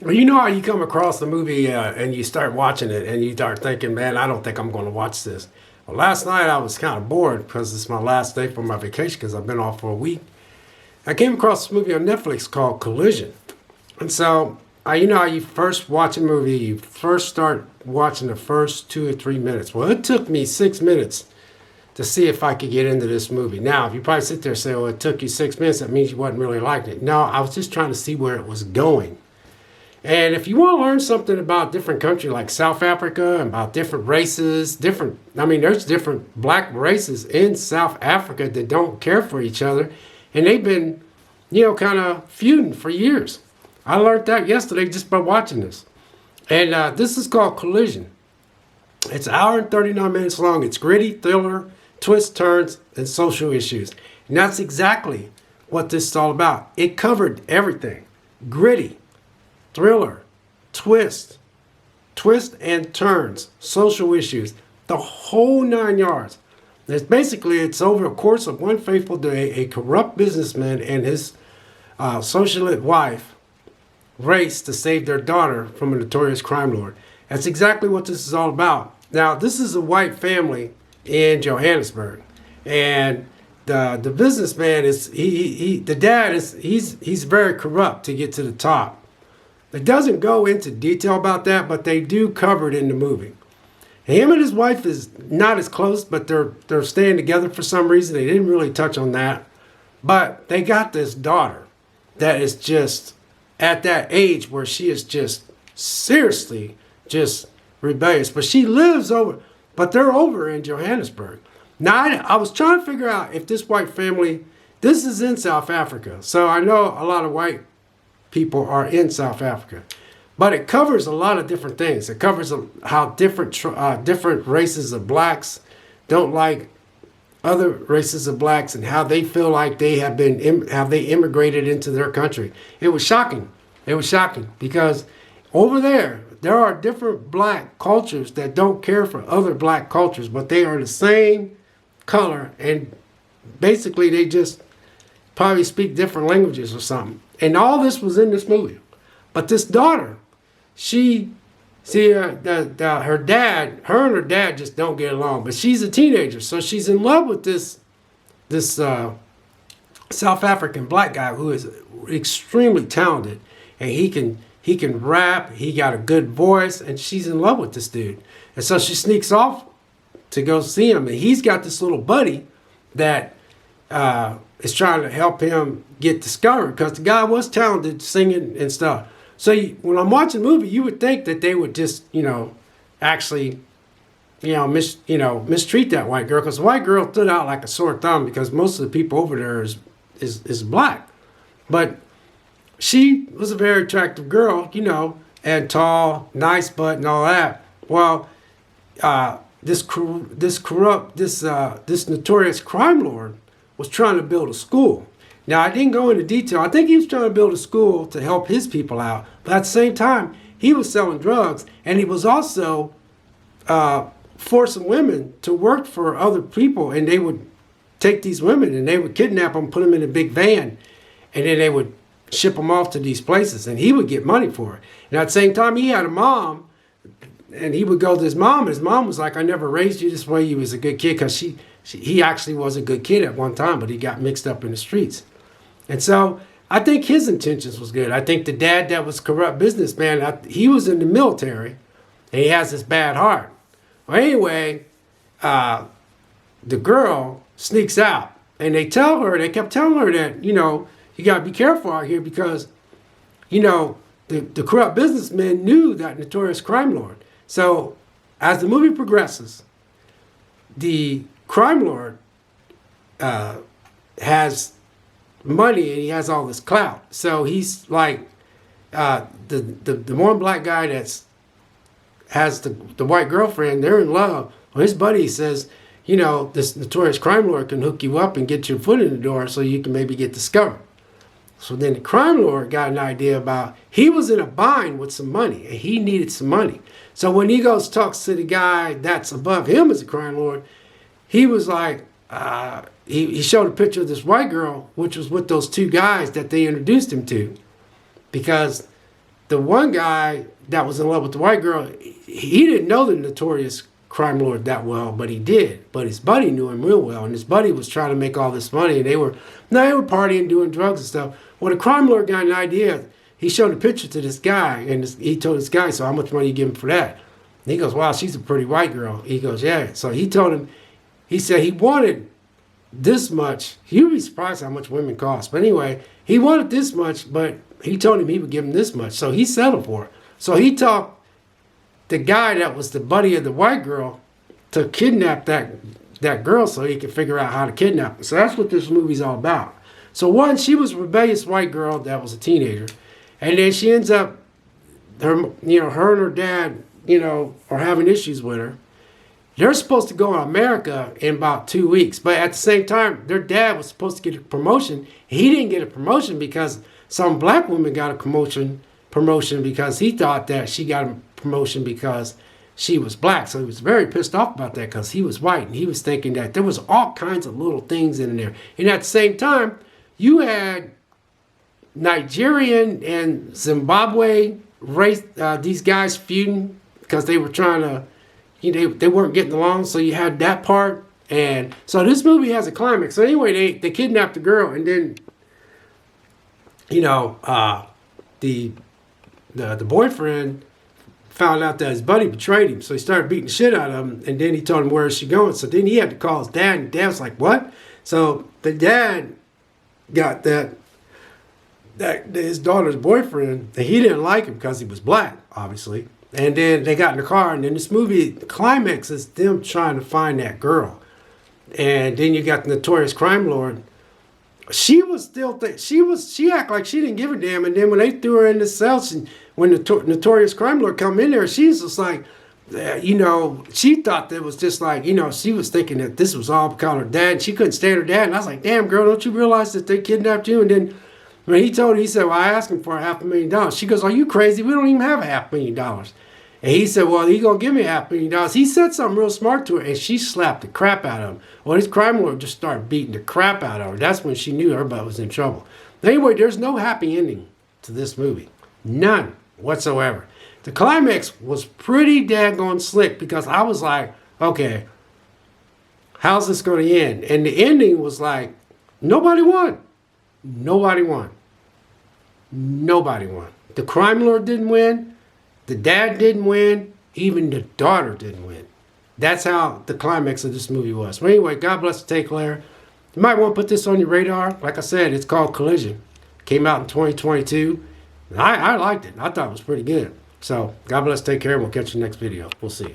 Well, you know how you come across the movie and you start watching it and you start thinking, man, I don't think I'm going to watch this. Well, last night I was kind of bored because it's my last day for my vacation because I've been off for a week. I came across this movie on Netflix called Collision. And so, you know how you first watch a movie, you first start watching the first 2 or 3 minutes. Well, it took me 6 minutes to see if I could get into this movie. Now, if you probably sit there and say, well, it took you 6 minutes, that means you wasn't really liking it. No, I was just trying to see where it was going. And if you want to learn something about different countries like South Africa, about different races, there's different black races in South Africa that don't care for each other. And they've been, kind of feuding for years. I learned that yesterday just by watching this. And this is called Collision. It's an hour and 39 minutes long. It's gritty, thriller, twists, turns, and social issues. And that's exactly what this is all about. It covered everything. Gritty, thriller, twist and turns, social issues, the whole 9 yards. It's over a course of one fateful day, a corrupt businessman and his socialite wife race to save their daughter from a notorious crime lord. That's exactly what this is all about. Now, this is a white family in Johannesburg, and the businessman is the dad is he's very corrupt to get to the top. It doesn't go into detail about that, but they do cover it in the movie. Him and his wife is not as close, but they're staying together for some reason. They didn't really touch on that. But they got this daughter that is just at that age where she is just seriously just rebellious. But but they're over in Johannesburg. Now, I was trying to figure out if this white family, this is in South Africa. So I know a lot of white people are in South Africa, but it covers a lot of different things. It covers how different races of blacks don't like other races of blacks and how they feel like they have they immigrated into their country. It was shocking. It was shocking because over there are different black cultures that don't care for other black cultures, but they are the same color, and basically they just probably speak different languages or something. And all this was in this movie. But this daughter, her and her dad just don't get along. But she's a teenager, so she's in love with this South African black guy who is extremely talented, and he can rap. He got a good voice, and she's in love with this dude. And so she sneaks off to go see him, and he's got this little buddy that is trying to help him get discovered because the guy was talented singing and stuff. So when I'm watching the movie, you would think that they would just, actually, mistreat that white girl, because the white girl stood out like a sore thumb because most of the people over there is black. But she was a very attractive girl, and tall, nice butt and all that. Well, this notorious crime lord was trying to build a school. Now, I didn't go into detail. I think he was trying to build a school to help his people out. But at the same time, he was selling drugs, and he was also forcing women to work for other people. And they would take these women, and they would kidnap them, put them in a big van, and then they would ship them off to these places. And he would get money for it. And at the same time, he had a mom, and he would go to his mom, and his mom was like, I never raised you this way. You was a good kid, because he actually was a good kid at one time, but he got mixed up in the streets. And so I think his intentions was good. I think the dad that was corrupt businessman, he was in the military, and he has this bad heart. Well, anyway, the girl sneaks out, and they kept telling her that, you got to be careful out here because, the corrupt businessman knew that notorious crime lord. So as the movie progresses, the crime lord has money and he has all this clout. So he's like the one black guy has the white girlfriend. They're in love. Well, his buddy says, this notorious crime lord can hook you up and get your foot in the door so you can maybe get discovered. So then the crime lord got an idea about, he was in a bind with some money and he needed some money. So when he goes talks to the guy that's above him as a crime lord, he was like, he showed a picture of this white girl, which was with those two guys that they introduced him to. Because the one guy that was in love with the white girl, he didn't know the notorious crime lord that well, but he did. But his buddy knew him real well, and his buddy was trying to make all this money, and they were partying, doing drugs and stuff. When the crime lord got an idea, he showed a picture to this guy, and he told this guy, so how much money you give him for that? And he goes, wow, she's a pretty white girl. He goes, yeah. So he told him, he said he wanted this much. You'd be surprised how much women cost. But anyway, he wanted this much, but he told him he would give him this much. So he settled for it. So he talked the guy that was the buddy of the white girl to kidnap that girl so he could figure out how to kidnap her. So that's what this movie's all about. So one, she was a rebellious white girl that was a teenager. And then she ends up, her and her dad, are having issues with her. They're supposed to go to America in about 2 weeks. But at the same time, their dad was supposed to get a promotion. He didn't get a promotion because some black woman got a promotion because he thought that she got a promotion because she was black. So he was very pissed off about that because he was white. And he was thinking that there was all kinds of little things in there. And at the same time, you had Nigerian and Zimbabwe race, these guys feuding because they were trying to, they weren't getting along, so you had that part. And so this movie has a climax. So anyway, they kidnapped the girl, and then, the boyfriend found out that his buddy betrayed him. So he started beating the shit out of him, and then he told him, where is she going? So then he had to call his dad, and dad was like, what? So the dad got that his daughter's boyfriend, and he didn't like him because he was black, obviously. And then they got in the car, and then this movie, the climax is them trying to find that girl. And then you got the notorious crime lord. She was still, she acted like she didn't give a damn. And then when they threw her in the cell, when the notorious crime lord come in there, she's just like, she thought that was just like, she was thinking that this was all because of her dad. She couldn't stand her dad. And I was like, damn, girl, don't you realize that they kidnapped you? And then when he told her, he said, well, I asked him for $500,000. She goes, are you crazy? We don't even have $500,000. And he said, well, he going to give me $500,000. He said something real smart to her, and she slapped the crap out of him. Well, his crime lord just started beating the crap out of her. That's when she knew everybody was in trouble. Anyway, there's no happy ending to this movie. None whatsoever. The climax was pretty daggone slick because I was like, okay, how's this going to end? And the ending was like, nobody won. Nobody won. Nobody won. The crime lord didn't win. The dad didn't win. Even the daughter didn't win. That's how the climax of this movie was. But anyway, God bless the Take Claire. You might want to put this on your radar. Like I said, it's called Collision. Came out in 2022. I liked it. I thought it was pretty good. So, God bless, take care, and we'll catch you next video. We'll see you.